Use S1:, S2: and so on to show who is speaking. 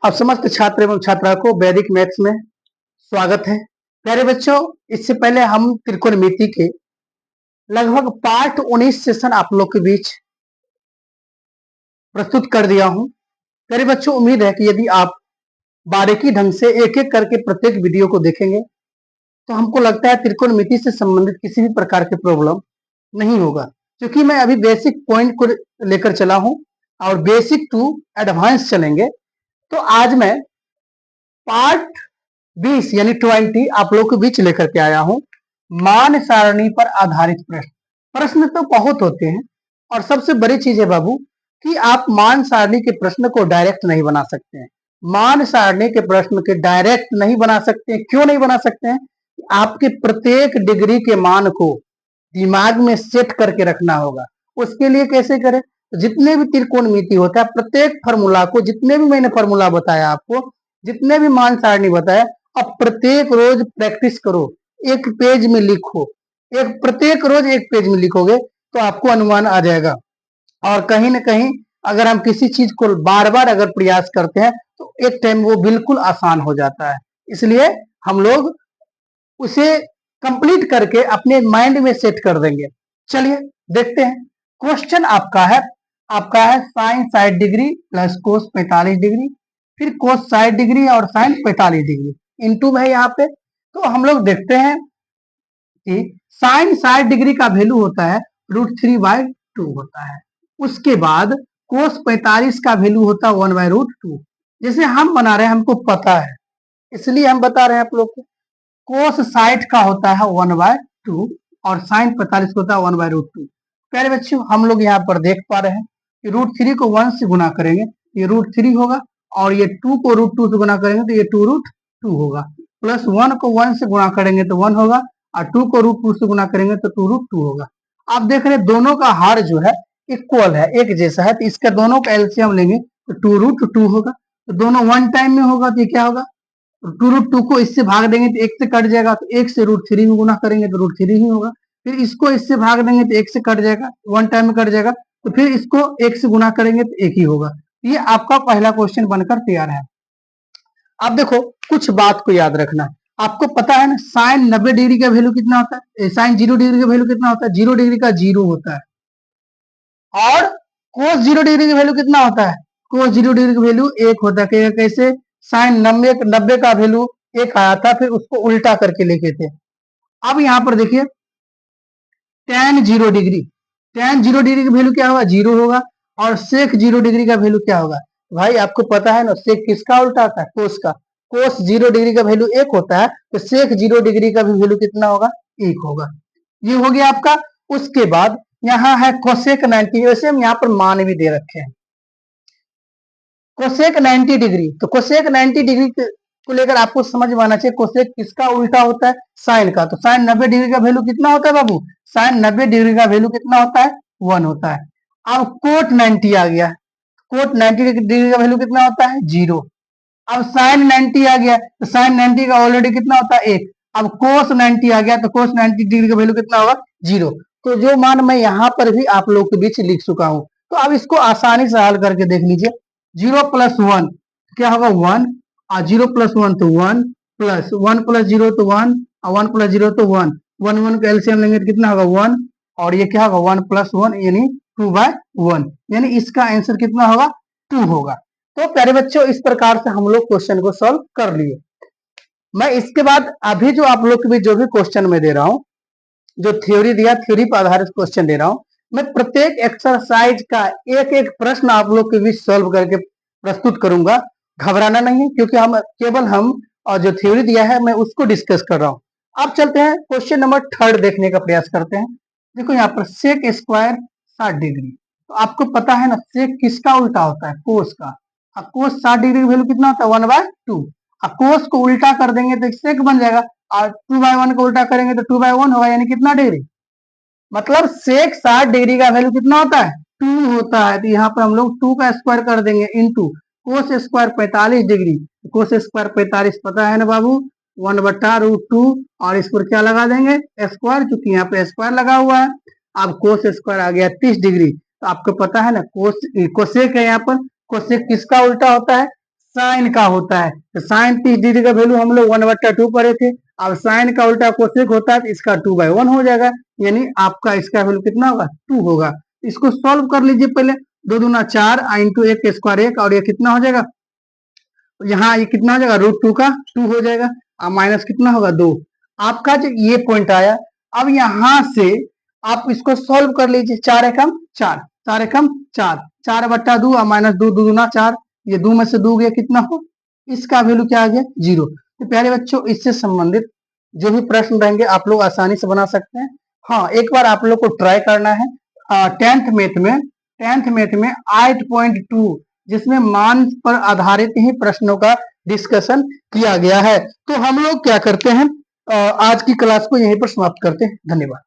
S1: अब समस्त छात्र एवं छात्रा को वैदिक मैथ्स में स्वागत है। प्यारे बच्चों, इससे पहले हम त्रिकोणमिति के लगभग पार्ट 19 सेशन आप लोग के बीच प्रस्तुत कर दिया हूं। प्यारे बच्चों, उम्मीद है कि यदि आप बारीकी ढंग से एक एक करके प्रत्येक वीडियो को देखेंगे तो हमको लगता है त्रिकोणमिति से संबंधित किसी भी प्रकार के प्रॉब्लम नहीं होगा, क्योंकि मैं अभी बेसिक पॉइंट को लेकर चला हूं और बेसिक टू एडवांस चलेंगे। तो आज मैं पार्ट 20 यानी 20 आप लोग के बीच लेकर के आया हूं। मान सारणी पर आधारित प्रश्न तो बहुत होते हैं और सबसे बड़ी चीज है बाबू कि आप मान सारणी के प्रश्न को डायरेक्ट नहीं बना सकते हैं। मान सारणी के प्रश्न के डायरेक्ट नहीं बना सकते हैं। क्यों नहीं बना सकते हैं? आपके प्रत्येक डिग्री के मान को दिमाग में सेट करके रखना होगा। उसके लिए कैसे करें? जितने भी त्रिकोणमिति होता है प्रत्येक फार्मूला को, जितने भी मैंने फार्मूला बताया आपको, जितने भी मान सारणी बताया, अब प्रत्येक रोज प्रैक्टिस करो, एक पेज में लिखो। प्रत्येक रोज एक पेज में लिखोगे तो आपको अनुमान आ जाएगा। और कहीं ना कहीं अगर हम किसी चीज को बार बार अगर प्रयास करते हैं तो एक टाइम वो बिल्कुल आसान हो जाता है। इसलिए हम लोग उसे कंप्लीट करके अपने माइंड में सेट कर देंगे। चलिए देखते हैं। क्वेश्चन आपका है sine 60 degree plus cos 45 degree, फिर कोस 60 डिग्री और साइन 45 डिग्री इनटू है यहाँ पे। तो हम लोग देखते हैं कि साइन 60 डिग्री का वैल्यू होता है √3/2 होता है। उसके बाद कोस 45 का वैल्यू होता है 1/√2। जैसे हम बना रहे हैं, हमको पता है इसलिए हम बता रहे हैं आप लोग को। कोस 60 का होता है 1/2 और साइन 45 होता है 1/√2। प्यारे बच्चों, हम लोग यहाँ पर देख पा रहे हैं कि √3 को 1 से गुना करेंगे ये √3 होगा, और ये 2 को √2 से गुना करेंगे तो ये 2√2 होगा, प्लस 1 को 1 से गुना करेंगे तो 1 होगा, और 2 को √2 से गुना करेंगे तो 2√2 होगा। आप देख रहे हैं दोनों का हार जो है इक्वल है, एक जैसा है, तो इसका दोनों का एलसीएम लेंगे तो 2√2 होगा। तो दोनों वन टाइम में होगा तो ये क्या होगा? 2√2 को इससे भाग देंगे तो 1 से कट जाएगा, तो 1 से √3 में गुना करेंगे तो √3 ही होगा। फिर इसको इससे भाग देंगे तो 1 से कट जाएगा, वन टाइम में कट जाएगा, तो फिर इसको 1 से गुना करेंगे तो 1 ही होगा। ये आपका पहला क्वेश्चन बनकर तैयार है। अब देखो, कुछ बात को याद रखना। आपको पता है ना साइन 90 डिग्री का वैल्यू कितना होता है? साइन 0 डिग्री का वैल्यू कितना होता है? 0 डिग्री का 0 होता है। और कोस 0 डिग्री का वैल्यू कितना होता है? कोस 0 डिग्री का वैल्यू 1 होता है। कैसे? साइन 90 का वैल्यू 1 आया था, फिर उसको उल्टा करके लिखे थे। अब यहाँ पर देखिए tan 0 डिग्री, tan 0 डिग्री का वैल्यू क्या होगा? 0 होगा। और सेक 0 डिग्री का वैल्यू क्या होगा? भाई आपको पता है ना, सेक किसका उल्टा आता है? कोस का। कोस 0 डिग्री का वैल्यू 1 होता है, तो सेक 0 डिग्री का भी वैल्यू कितना होगा? 1 होगा। ये हो गया आपका। उसके बाद यहाँ है कोसेक 90, वैसे हम यहाँ पर मान भी दे रखे हैं कोसेक 90 डिग्री। तो कोसेक 90 डिग्री को लेकर आपको समझ में आना चाहिए कोसेक किसका उल्टा होता है? साइन का। तो साइन 90 डिग्री का वैल्यू कितना होता है बाबू? साइन 90 डिग्री का वैल्यू कितना होता है? 1 होता है। अब कोट 90 आ गया, कोट 90 डिग्री का वैल्यू कितना होता है? 0। अब साइन 90 आ गया, तो साइन 90 का ऑलरेडी कितना होता है? 1। अब कोस 90 आ गया, तो कोस 90 डिग्री का वैल्यू कितना होगा? 0। तो जो मान मैं यहाँ पर भी आप लोग के बीच लिख चुका हूं, तो अब इसको आसानी से हल करके देख लीजिए। 0 + 1 क्या होगा? 1, और 0 + 1 तो 1, प्लस 1 + 0 तो 1, और 1 + 0 तो 1, 1 का एलसीएम लेंगे तो कितना होगा? 1, और ये क्या होगा? 1 + 1 यानी 2/1, यानी इसका आंसर कितना होगा? 2 होगा। तो प्यारे बच्चों, इस प्रकार से हम लोग क्वेश्चन को सॉल्व कर लिए। मैं इसके बाद अभी जो आप लोग के भी जो भी क्वेश्चन में दे रहा हूं, जो थ्योरी दिया, थ्योरी पर आधारित क्वेश्चन दे रहा हूं, मैं प्रत्येक एक्सरसाइज का एक एक प्रश्न आप लोग के बीच सॉल्व करके प्रस्तुत करूंगा। घबराना नहीं है, क्योंकि हम और जो थ्योरी दिया है मैं उसको डिस्कस कर रहा हूं। अब चलते हैं क्वेश्चन नंबर 3 देखने का प्रयास करते हैं। देखो यहाँ पर सेक स्क्वायर 60 डिग्री, तो आपको पता है ना सेक किसका उल्टा होता है? कोस का। कोस 60 डिग्री का वैल्यू कितना होता है? 1/2। कोस को उल्टा कर देंगे तो सेक बन जाएगा, और 2/1 को उल्टा करेंगे तो 2/1 होगा, यानी कितना डिग्री? मतलब सेक 60 डिग्री का वैल्यू कितना होता है? 2 होता है। तो यहाँ पर हम लोग 2 का स्क्वायर कर देंगे into cos square 45 degree. Cos square 45 पता है ना बाबू? 1/√2, और इस पर क्या लगा देंगे? स्क्वायर, क्योंकि यहाँ पे स्क्वायर लगा हुआ है। अब कोस स्क्वायर आ गया 30 डिग्री। तो आपको पता है ना कोसेक है यहाँ पर। कोसेक किसका उल्टा होता है? साइन का होता है। तो साइन 30 डिग्री का वैल्यू हम लोग 1/2 पढ़े थे। अब साइन का उल्टा कोसेक होता है तो इसका 2/1 हो जाएगा, यानी आपका इसका वैल्यू कितना होगा, 2 होगा। इसको सॉल्व कर लीजिए पहले। 2 दूना 4 इंटू 1 के स्क्वायर 1, और ये कितना हो जाएगा, यहाँ ये कितना हो जाएगा, √2 का 2 हो जाएगा, और माइनस कितना होगा, 2। आपका जो ये पॉइंट आया, अब यहां से आप इसको सॉल्व कर लीजिए। 4 एकम 4, 4 एकम 4, 4/2 और माइनस 2, 2 दूना 4, ये 2 में से 2 गया, कितना हो, इसका वैल्यू क्या आ गया, 0। तो प्यारे बच्चों, इससे संबंधित जो भी प्रश्न रहेंगे आप लोग आसानी से बना सकते हैं। हाँ, एक बार आप लोग को ट्राई करना है 10th मैथ में 8.2, जिसमें मान पर आधारित ही प्रश्नों का डिस्कशन किया गया है। तो हम लोग क्या करते हैं, आज की क्लास को यहीं पर समाप्त करते हैं। धन्यवाद।